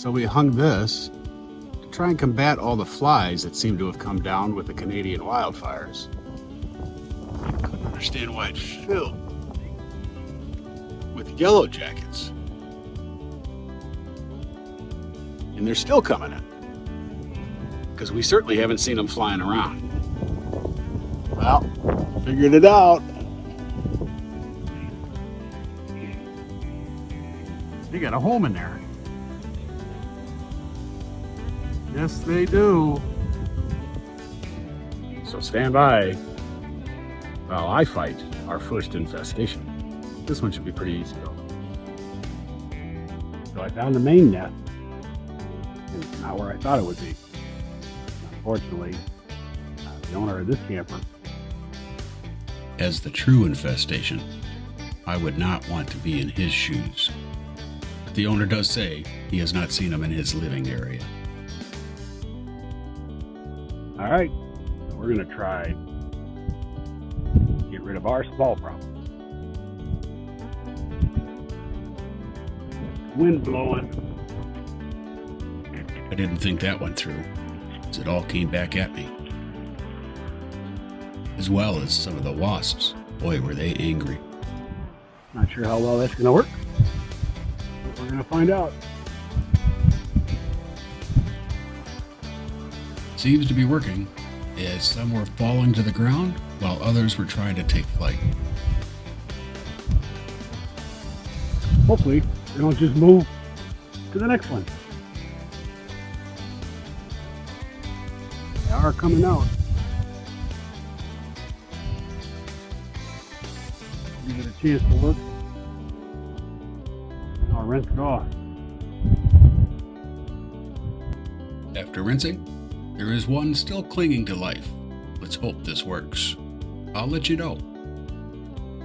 So we hung this to try and combat all the flies that seem to have come down with the Canadian wildfires. Couldn't understand why it filled with yellow jackets. And they're still coming in, because we certainly haven't seen them flying around. Well, figured it out. They got a home in there. Yes, they do. So stand by while I fight our first infestation. This one should be pretty easy though. So I found the main nest. And it's not where I thought it would be. Unfortunately, the owner of this camper. As the true infestation, I would not want to be in his shoes. But the owner does say he has not seen them in his living area. All right, so we're gonna try get rid of our small problem. Wind blowing. I didn't think that went through, as it all came back at me. As well as some of the wasps. Boy, were they angry. Not sure how well that's gonna work, but we're gonna find out. Seems to be working, as some were falling to the ground while others were trying to take flight. Hopefully, they don't just move to the next one. They are coming out. Give it a chance to look. I'll rinse it off. After rinsing, there is one still clinging to life. Let's hope this works. I'll let you know.